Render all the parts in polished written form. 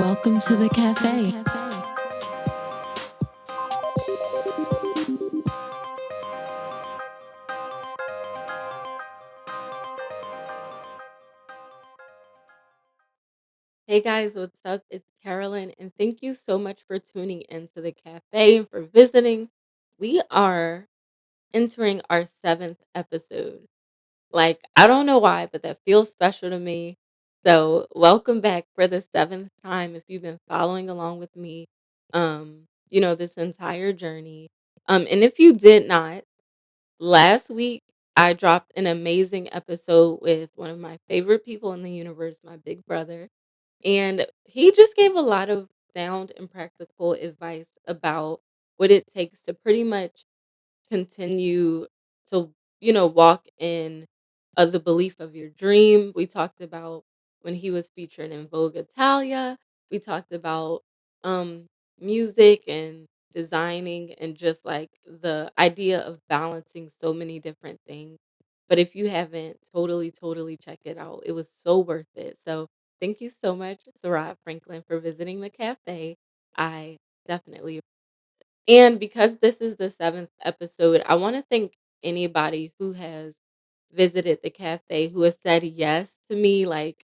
Welcome to the cafe. Hey guys, what's up? It's Carolyn, and thank you so much for tuning into the cafe and for visiting. We are entering our seventh episode. Like, I don't know why, but that feels special to me. So, welcome back for the seventh time if you've been following along with me, this entire journey. And if you did not, last week I dropped an amazing episode with one of my favorite people in the universe, my big brother. And he just gave a lot of sound and practical advice about what it takes to pretty much continue to, walk in the belief of your dream. We talked about when he was featured in Vogue Italia. We talked about um, music and designing and just like the idea of balancing so many different things. But if you haven't totally check it out, it was so worth it. So thank you so much, Sarat Franklin, for visiting the cafe. I definitely and because this is the seventh episode, I want to thank anybody who has visited the cafe who has said yes to me. Like,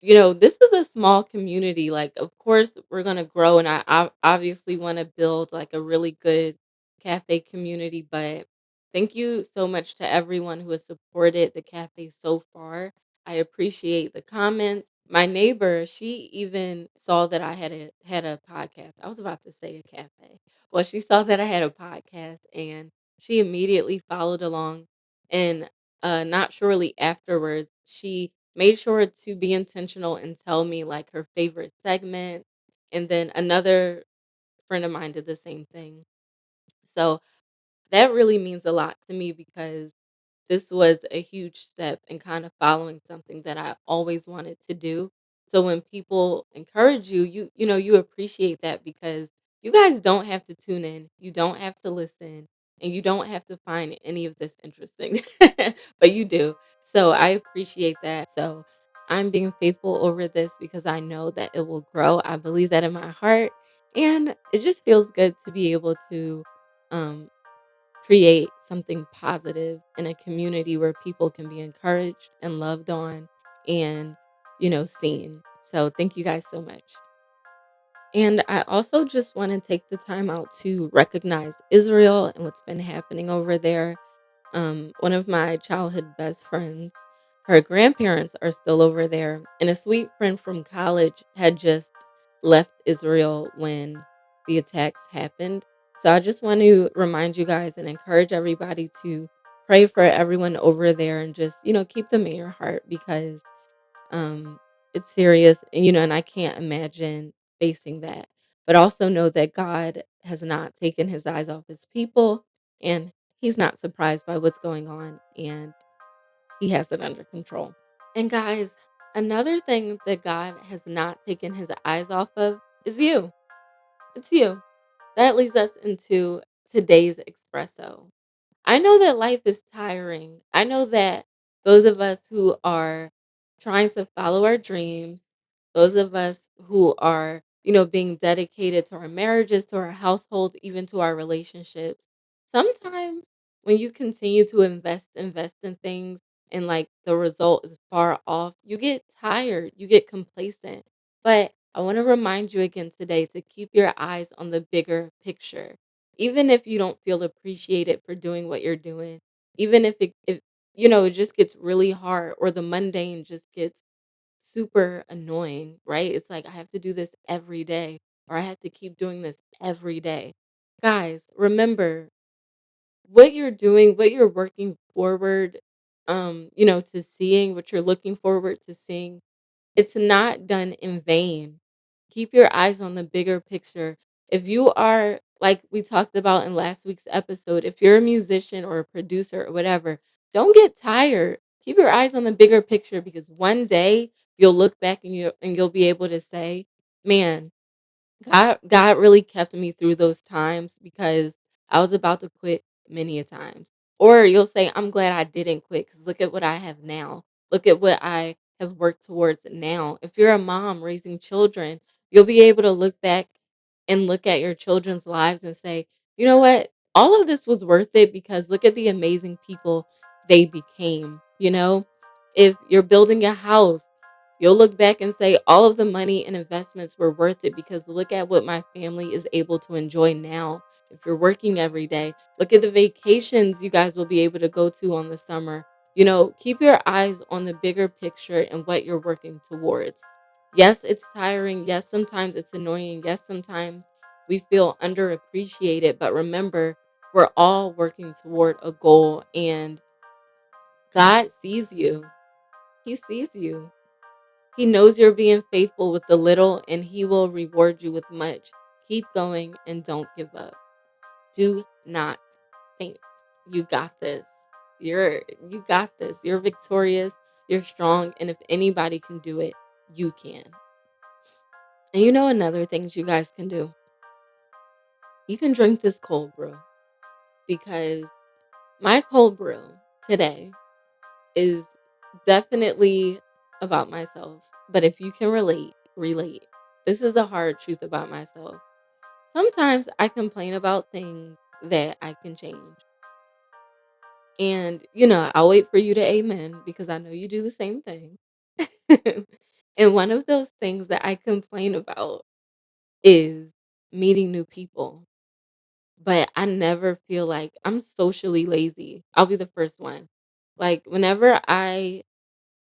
this is a small community. Like, of course, we're gonna grow, and I obviously want to build like a really good cafe community. But thank you so much to everyone who has supported the cafe so far. I appreciate the comments. My neighbor, she even saw that I had a podcast. I was about to say a cafe. Well, she saw that I had a podcast, and she immediately followed along. And not shortly afterwards, she made sure to be intentional and tell me like her favorite segment. And then another friend of mine did the same thing. So that really means a lot to me because this was a huge step in kind of following something that I always wanted to do. So when people encourage you, you appreciate that because you guys don't have to tune in, you don't have to listen, and you don't have to find any of this interesting. But you do. So I appreciate that. So I'm being faithful over this because I know that it will grow. I believe that in my heart. And it just feels good to be able to um create something positive in a community where people can be encouraged and loved on and, seen. So thank you guys so much. And I also just want to take the time out to recognize Israel and what's been happening over there. One of my childhood best friends, her grandparents are still over there, and a sweet friend from college had just left Israel when the attacks happened. So I just want to remind you guys and encourage everybody to pray for everyone over there and just, keep them in your heart because um, it's serious, and and I can't imagine facing that. But also know that God has not taken His eyes off His people, and He's not surprised by what's going on, and He has it under control. And guys, another thing that God has not taken His eyes off of is you. It's you. That leads us into today's espresso. I know that life is tiring. I know that those of us who are trying to follow our dreams, those of us who are, being dedicated to our marriages, to our households, even to our relationships, sometimes when you continue to invest in things and like the result is far off, you get tired, you get complacent. But I want to remind you again today to keep your eyes on the bigger picture even if you don't feel appreciated for doing what you're doing, even if it just gets really hard or the mundane just gets super annoying, right? It's like I have to do this every day or I have to keep doing this every day. Guys, remember what you're doing, what you're working forward to seeing, what you're looking forward to seeing it's not done in vain. Keep your eyes on the bigger picture. If you are, like we talked about in last week's episode, if you're a musician or a producer or whatever, don't get tired. Keep your eyes on the bigger picture because one day you'll look back and you'll be able to say, "Man, God really kept me through those times because I was about to quit many a times." Or you'll say, "I'm glad I didn't quit because look at what I have now. Look at what I have worked towards now." If you're a mom raising children, You'll be able to look back and look at your children's lives and say, "You know what? All of this was worth it because look at the amazing people they became." If you're building a house, you'll look back and say, "All of the money and investments were worth it because look at what my family is able to enjoy now." If you're working every day, look at the vacations you guys will be able to go to on the summer. Keep your eyes on the bigger picture and what you're working towards. Yes, it's tiring. Yes, sometimes it's annoying. Yes, sometimes we feel underappreciated. But remember, we're all working toward a goal and God sees you. He sees you. He knows you're being faithful with the little and He will reward you with much. Keep going and don't give up. Do not faint. You got this. You got this. You're victorious. You're strong. And if anybody can do it, you can. And another things you guys can do. You can drink this cold brew because my cold brew today is definitely about myself. But if you can relate, relate. This is a hard truth about myself. Sometimes I complain about things that I can change. And, I'll wait for you to amen because I know you do the same thing. And one of those things that I complain about is meeting new people. But I never feel like I'm socially lazy. I'll be the first one. Like whenever I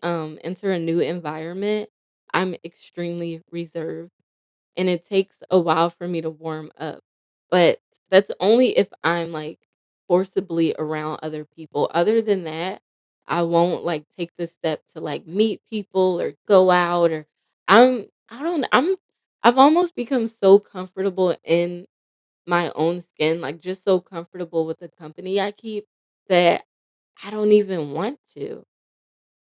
enter a new environment, I'm extremely reserved and it takes a while for me to warm up. But that's only if I'm like forcibly around other people. Other than that, I won't like take the step to like meet people or go out or I don't I've almost become so comfortable in my own skin, like, just so comfortable with the company I keep that I don't even want to.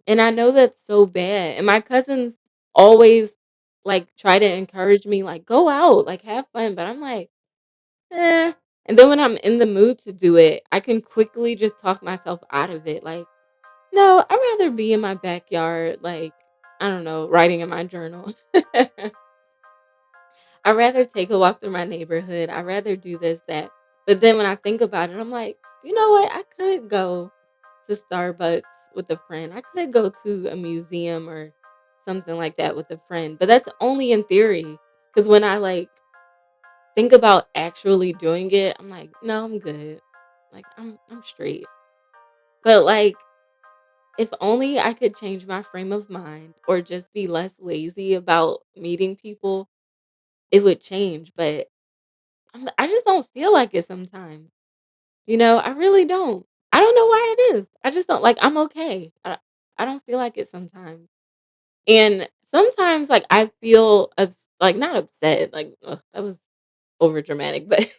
And I know that's so bad, and my cousins always, like, try to encourage me, like, "Go out, like, have fun," but I'm like, "Eh," and then when I'm in the mood to do it, I can quickly just talk myself out of it, like, "No, I'd rather be in my backyard, like, I don't know, writing in my journal." I'd rather take a walk through my neighborhood. I'd rather do this, that. But then when I think about it, I'm like, you know what? I could go to Starbucks with a friend. I could go to a museum or something like that with a friend. But that's only in theory. Because when I like think about actually doing it, I'm like, no, I'm good. Like I'm straight. But like if only I could change my frame of mind or just be less lazy about meeting people, it would change. But I just don't feel like it sometimes. I really don't. I don't know why it is. I just don't like I'm okay. I don't feel like it sometimes. And sometimes like I feel like not upset, like ugh, that was over dramatic, but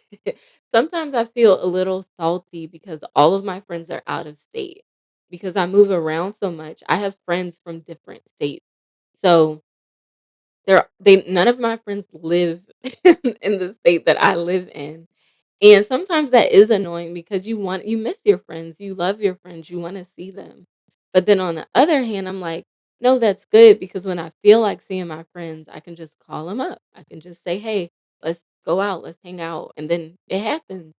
sometimes I feel a little salty because all of my friends are out of state because I move around so much. I have friends from different states. So they none of my friends live in the state that I live in. And sometimes that is annoying because you miss your friends, you love your friends, you wanna see them. But then on the other hand, I'm like, "No, that's good because when I feel like seeing my friends, I can just call them up. I can just say, 'Hey, let's go out, let's hang out,' and then it happens."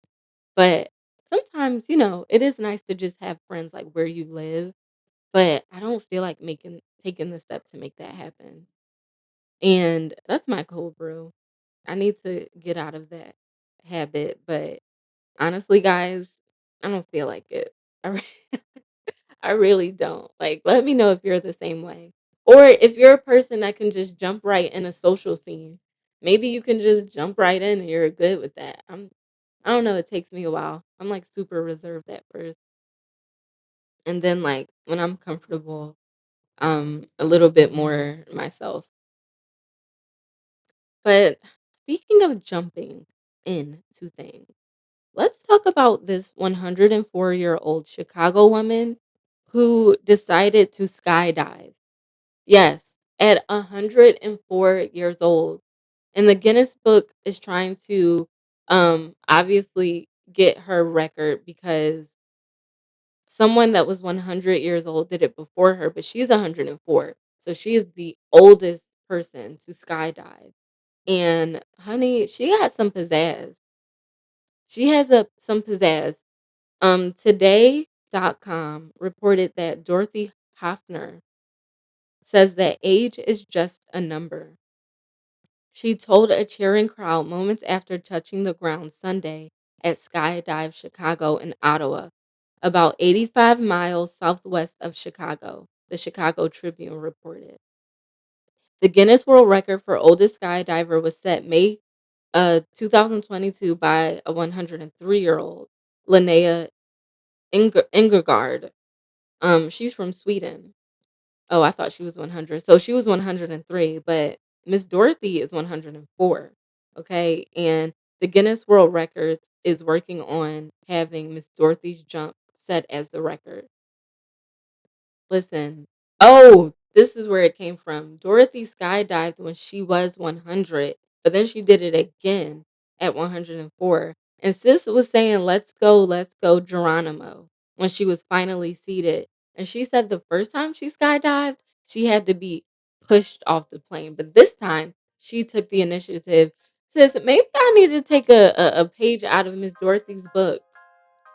But sometimes, it is nice to just have friends, like, where you live, but I don't feel like making taking the step to make that happen. And that's my cold brew. I need to get out of that habit, but honestly, guys, I don't feel like it. I re I really don't. Like, let me know if you're the same way. Or if you're a person that can just jump right in a social scene. Maybe you can just jump right in and you're good with that. I don't know, it takes me a while. I'm, like, super reserved at first, and then, like, when I'm comfortable, a little bit more myself. But speaking of jumping into things, let's talk about this 104-year-old Chicago woman who decided to skydive. Yes, at 104 years old. And the Guinness Book is trying to obviously get her record because someone that was 100 years old did it before her, but she's 104. So she is the oldest person to skydive. And honey, she got some pizzazz. She has some pizzazz. Today.com reported that Dorothy Hoffner says that age is just a number. She told a cheering crowd moments after touching the ground Sunday at Skydive Chicago in Ottawa, about 85 miles southwest of Chicago, the Chicago Tribune reported. The Guinness World Record for oldest skydiver was set May 2022 by a 103-year-old, Linnea Ingergard. She's from Sweden. Oh, I thought she was 100. So she was 103, but Miss Dorothy is 104. Okay. And the Guinness World Records is working on having Miss Dorothy's jump set as the record. Listen. Oh, this is where it came from. Dorothy skydived when she was 100, but then she did it again at 104. And sis was saying, let's go, Geronimo, when she was finally seated. And she said the first time she skydived, she had to be pushed off the plane. But this time, she took the initiative. Sis, maybe I need to take a page out of Miss Dorothy's book,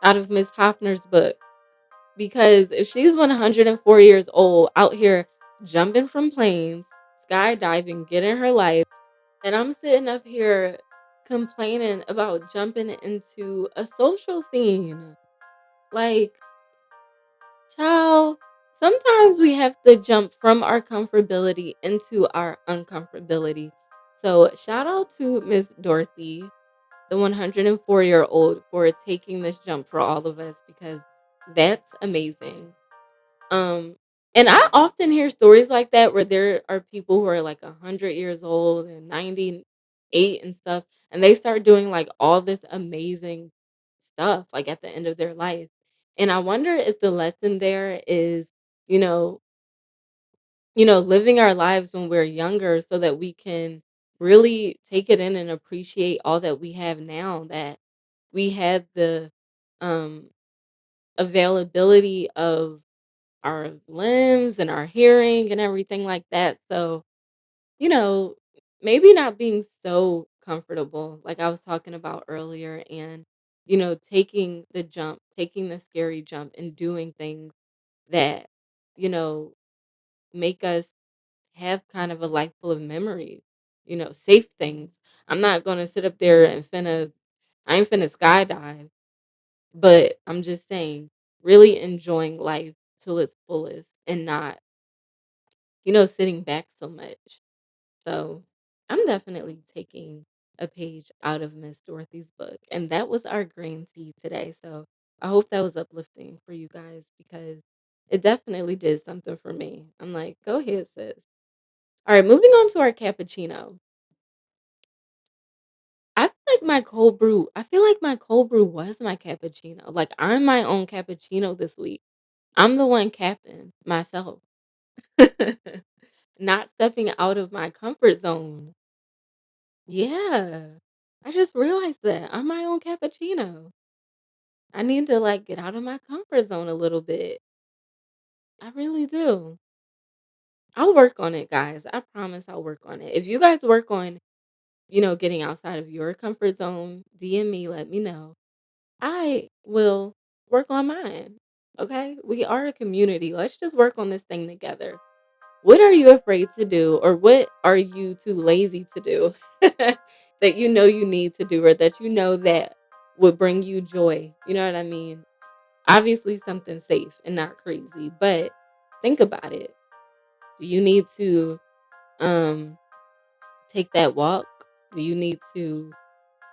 out of Miss Hoffner's book, because if she's 104 years old out here jumping from planes, skydiving, getting her life, and I'm sitting up here complaining about jumping into a social scene. Like, child, sometimes we have to jump from our comfortability into our uncomfortability. So, shout out to Miss Dorothy, the 104-year-old, for taking this jump for all of us because that's amazing. Um, and I often hear stories like that where there are people who are like 100 years old and 98 and stuff, and they start doing like all this amazing stuff like at the end of their life. And I wonder if the lesson there is, you know, living our lives when we're younger so that we can really take it in and appreciate all that we have now, that we had the um availability of our limbs and our hearing and everything like that. So, you know, maybe not being so comfortable, like I was talking about earlier, and, taking the jump, taking the scary jump, and doing things that, you know, make us have kind of a life full of memories, safe things. I'm not going to sit up there and I ain't finna skydive, but I'm just saying, really enjoying life till its fullest and not sitting back so much. So I'm definitely taking a page out of Miss Dorothy's book. And that was our green tea today. So I hope that was uplifting for you guys because it definitely did something for me. I'm like, go ahead, sis. All right, moving on to our cappuccino. I feel like my cold brew was my cappuccino. Like I'm my own cappuccino this week. I'm the one capping myself. Not stepping out of my comfort zone. Yeah. I just realized that I'm my own cappuccino. I need to like get out of my comfort zone a little bit. I really do. I'll work on it, guys. I promise I'll work on it. If you guys work on, getting outside of your comfort zone, DM me, let me know. I will work on mine. Okay? We are a community. Let's just work on this thing together. What are you afraid to do, or what are you too lazy to do that you need to do, or that that would bring you joy? You know what I mean? Obviously, something safe and not crazy, but think about it. Do you need to um take that walk? Do you need to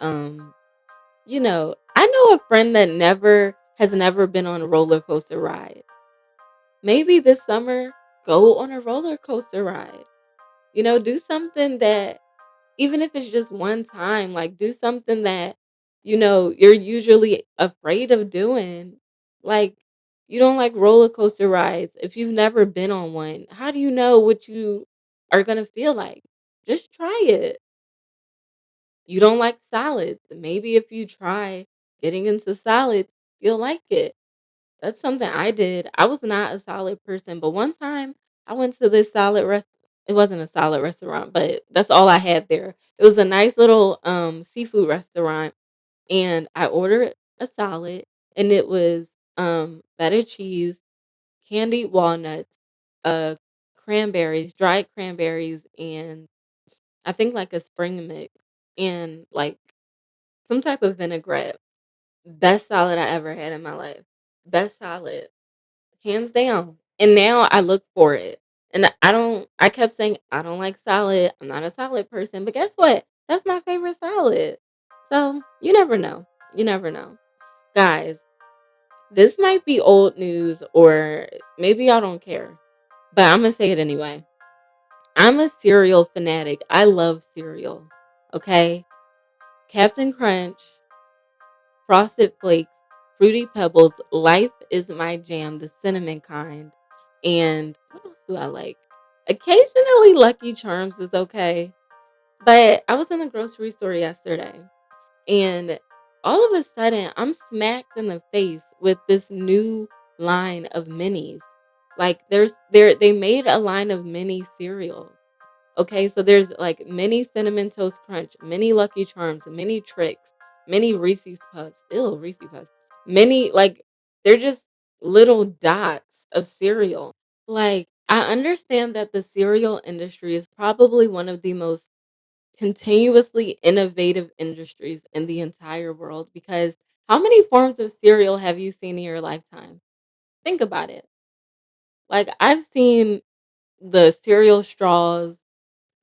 um I know a friend that never been on a roller coaster ride. Maybe this summer, go on a roller coaster ride. Do something that, even if it's just one time, like do something that, you're usually afraid of doing. Like, you don't like roller coaster rides. If you've never been on one, how do you know what you are going to feel like? Just try it. You don't like salads. Maybe if you try getting into salads, you'll like it. That's something I did. I was not a salad person, but one time I went to this salad restaurant. it wasn't a salad restaurant, but that's all I had there. It was a nice little seafood restaurant, and I ordered a salad, and it was feta cheese, candied walnuts, uh cranberries, dried cranberries, and I think like a spring mix, and like some type of vinaigrette. Best salad I ever had in my life. Best salad, hands down. And now I look for it. And I kept saying I don't like salad. I'm not a salad person, but guess what? That's my favorite salad. So, you never know. You never know. Guys, this might be old news or maybe y'all don't care. But I'm going to say it anyway. I'm a cereal fanatic. I love cereal. Okay? Captain Crunch, Frosted Flakes, Fruity Pebbles, Life is my jam, the cinnamon kind. And what else do I like? Occasionally Lucky Charms is okay. But I was in the grocery store yesterday, and all of a sudden I'm smacked in the face with this new line of minis. Like they made a line of mini cereal. Okay, so there's like mini cinnamon toast crunch, mini Lucky Charms, mini tricks, mini Reese's Puffs. Ew, Reese's Puffs. Mini like they're just little dots of cereal. Like I understand that the cereal industry is probably one of the most continuously innovative industries in the entire world because how many forms of cereal have you seen in your lifetime? Think about it. Like I've seen the cereal straws,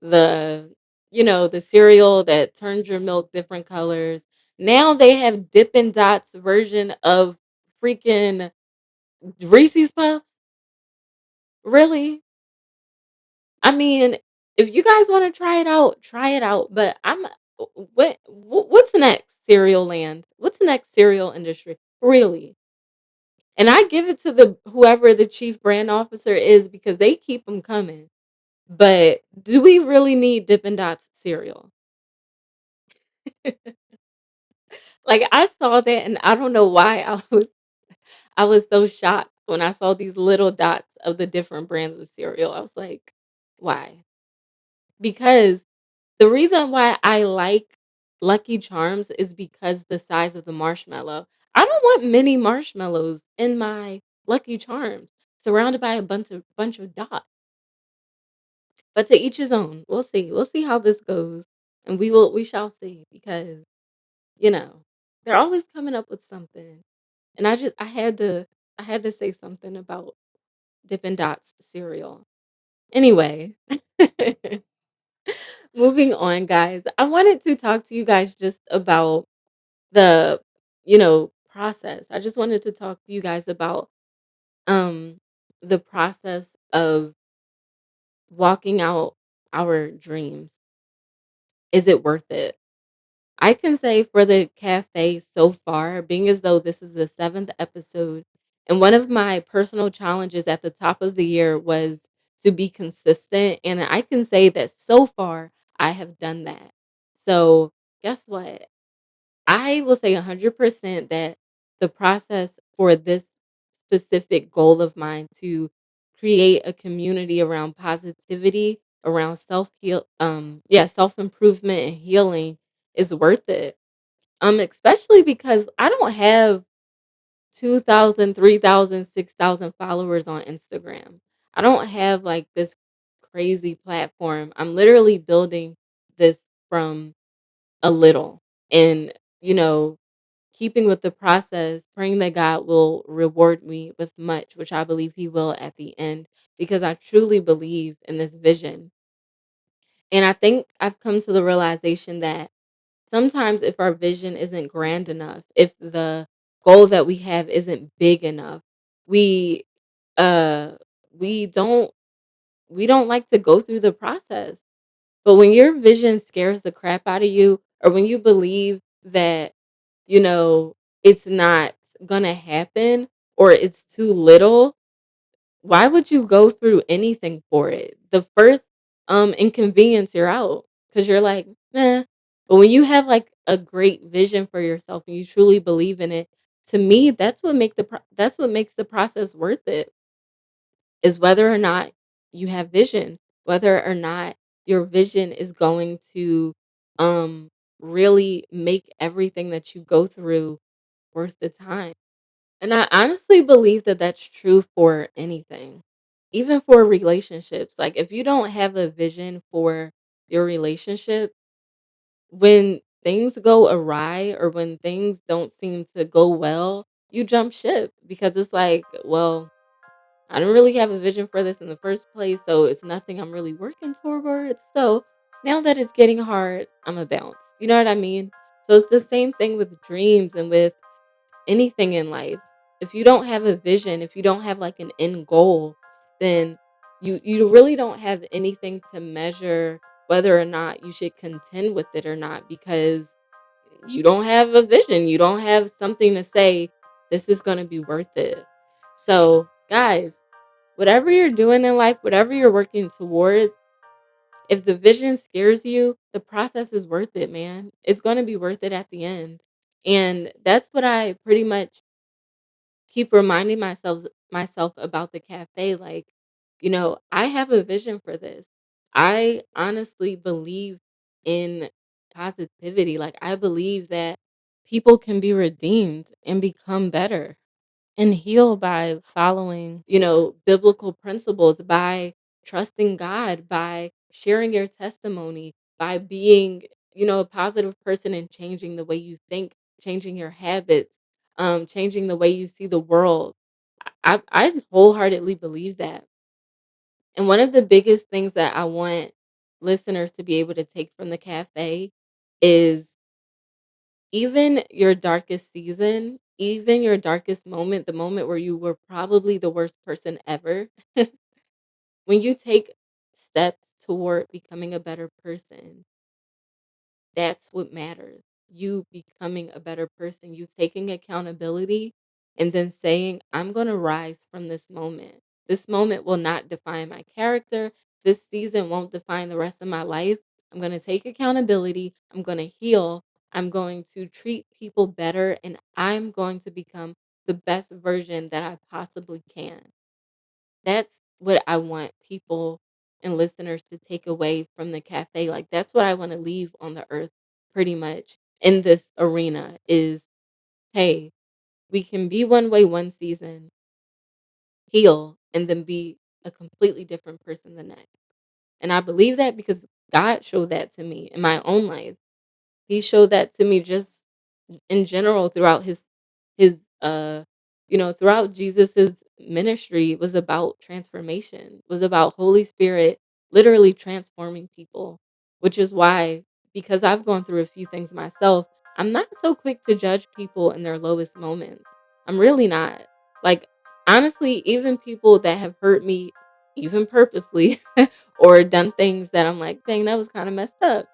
the the cereal that turns your milk different colors. Now they have Dippin' Dots version of freaking Reese's Puffs. Really? I mean, if you guys want to try it out, try it out. But what's next? Cereal land. What's next? Cereal industry. Really? And I give it to the whoever the chief brand officer is because they keep them coming. But do we really need Dippin' Dots cereal? Like I saw that and I don't know why I was so shocked when I saw these little dots of the different brands of cereal. I was like, why? Because the reason why I like Lucky Charms is because the size of the marshmallow. I don't want mini marshmallows in my Lucky Charms surrounded by a bunch of dots. But to each his own. We'll see. We'll see how this goes. And we shall see because, you know, they're always coming up with something. And I had to say something about Dippin' Dots cereal. Anyway, moving on, guys. I wanted to talk to you guys just about the, process. I just wanted to talk to you guys about um the process of walking out our dreams. Is it worth it? I can say for the cafe so far, being as though this is the seventh episode, and one of my personal challenges at the top of the year was to be consistent. And I can say that so far, I have done that. So, guess what? I will say 100% that the process for this specific goal of mine to create a community around positivity, around self improvement and healing is worth it. Especially because I don't have 2,000, 3,000, 6,000 followers on Instagram. I don't have like this crazy platform. I'm literally building this from a little and, you know, keeping with the process, praying that God will reward me with much, which I believe He will at the end, because I truly believe in this vision. And I think I've come to the realization that sometimes if our vision isn't grand enough, if the goal that we have isn't big enough, we uh we don't we don't like to go through the process. But when your vision scares the crap out of you, or when you believe that, you know, it's not gonna happen or it's too little, why would you go through anything for it? The first inconvenience, you're out because you're like, "Meh." But when you have like a great vision for yourself and you truly believe in it, to me, that's what makes the process worth it, is whether or not you have vision. whether or not your vision is going to um really make everything that you go through worth the time. And I honestly believe that that's true for anything, even for relationships. Like, if you don't have a vision for your relationship, when things go awry or when things don't seem to go well, you jump ship because it's like, well, I don't really have a vision for this in the first place, so it's nothing I'm really working towards. So now that it's getting hard, I'm a bounce. You know what I mean? So it's the same thing with dreams and with anything in life. If you don't have a vision, if you don't have like an end goal, then you really don't have anything to measure whether or not you should contend with it or not, because you don't have a vision. You don't have something to say this is going to be worth it. So, guys, whatever you're doing in life, whatever you're working towards, if the vision scares you, the process is worth it, man. It's going to be worth it at the end. And that's what I pretty much keep reminding myself about the cafe. Like, I have a vision for this. I honestly believe in positivity. Like, I believe that people can be redeemed and become better and heal by following, biblical principles, by trusting God, by sharing your testimony, by being, a positive person and changing the way you think, changing your habits, changing the way you see the world. I wholeheartedly believe that. And one of the biggest things that I want listeners to be able to take from the cafe is, even your darkest season, even your darkest moment, the moment where you were probably the worst person ever, when you take steps toward becoming a better person, that's what matters. You becoming a better person, you taking accountability and then saying, I'm going to rise from this moment. This moment will not define my character. This season won't define the rest of my life. I'm going to take accountability. I'm going to heal. I'm going to treat people better. And I'm going to become the best version that I possibly can. That's what I want people and listeners to take away from the cafe. Like, that's what I want to leave on the earth pretty much in this arena is, hey, we can be one way one season, heal, and then be a completely different person the next. And I believe that because God showed that to me in my own life. He showed that to me just in general throughout his throughout Jesus's ministry was about transformation, was about Holy Spirit literally transforming people, which is why, because I've gone through a few things myself, I'm not so quick to judge people in their lowest moments. I'm really not. Like, honestly, even people that have hurt me even purposely or done things that I'm like, dang, that was kind of messed up.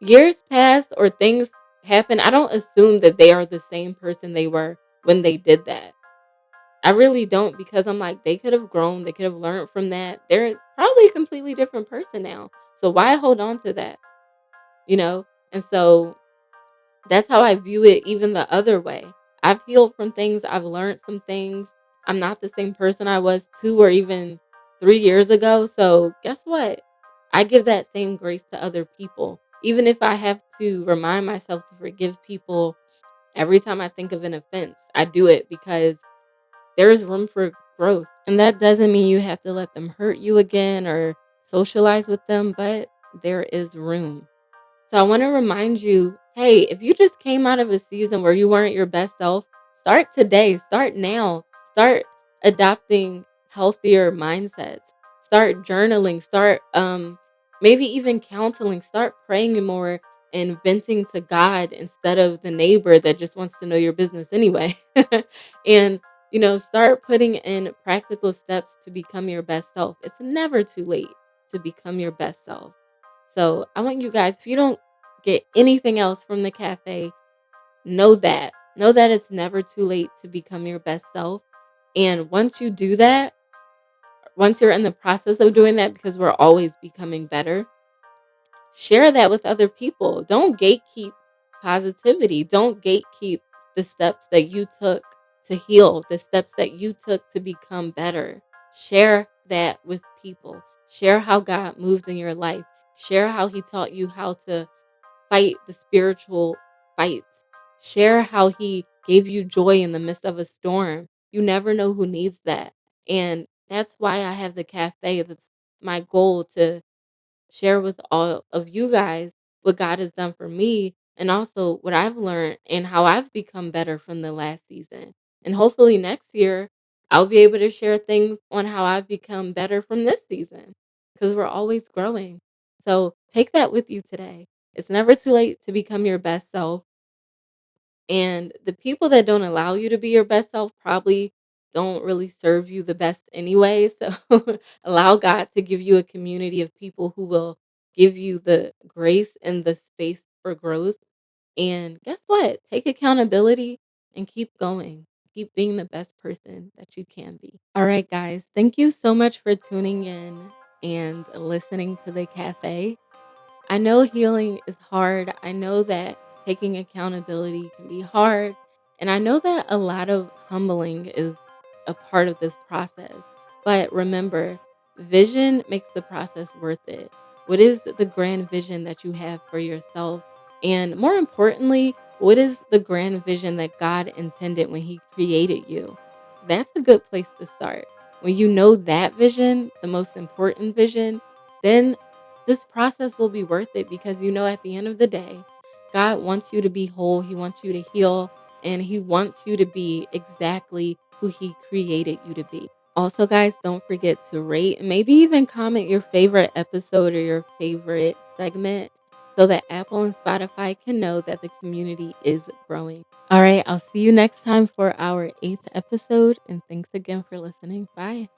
Years pass or things happen, I don't assume that they are the same person they were when they did that. I really don't, because I'm like, they could have grown, they could have learned from that. They're probably a completely different person now. So why hold on to that? You know? And so that's how I view it, even the other way. I've healed from things, I've learned some things. I'm not the same person I was 2 or even 3 years ago. So guess what? I give that same grace to other people. Even if I have to remind myself to forgive people every time I think of an offense, I do it because there is room for growth. And that doesn't mean you have to let them hurt you again or socialize with them, but there is room. So I want to remind you, hey, if you just came out of a season where you weren't your best self, start today, start now, start adopting healthier mindsets, start journaling, start maybe even counseling, start praying more and venting to God instead of the neighbor that just wants to know your business anyway. And start putting in practical steps to become your best self. It's never too late to become your best self. So I want you guys, if you don't get anything else from the cafe, know that. Know that it's never too late to become your best self. And once you do that, once you're in the process of doing that, because we're always becoming better, share that with other people. Don't gatekeep positivity. Don't gatekeep the steps that you took to heal, the steps that you took to become better. Share that with people. Share how God moved in your life. Share how he taught you how to fight the spiritual fights. Share how he gave you joy in the midst of a storm. You never know who needs that. And that's why I have the cafe. That's my goal, to share with all of you guys what God has done for me, and also what I've learned and how I've become better from the last season. And hopefully next year, I'll be able to share things on how I've become better from this season, because we're always growing. So take that with you today. It's never too late to become your best self. And the people that don't allow you to be your best self probably don't really serve you the best anyway. So allow God to give you a community of people who will give you the grace and the space for growth. And guess what? Take accountability and keep going. Keep being the best person that you can be. All right, guys. Thank you so much for tuning in and listening to the cafe. I know healing is hard. I know that taking accountability can be hard. And I know that a lot of humbling is a part of this process. But remember, vision makes the process worth it. What is the grand vision that you have for yourself? And more importantly, what is the grand vision that God intended when He created you? That's a good place to start. When you know that vision, the most important vision, then this process will be worth it, because you know at the end of the day, God wants you to be whole, he wants you to heal, and he wants you to be exactly who he created you to be. Also, guys, don't forget to rate and maybe even comment your favorite episode or your favorite segment, so that Apple and Spotify can know that the community is growing. All right, I'll see you next time for our 8th episode, and thanks again for listening. Bye.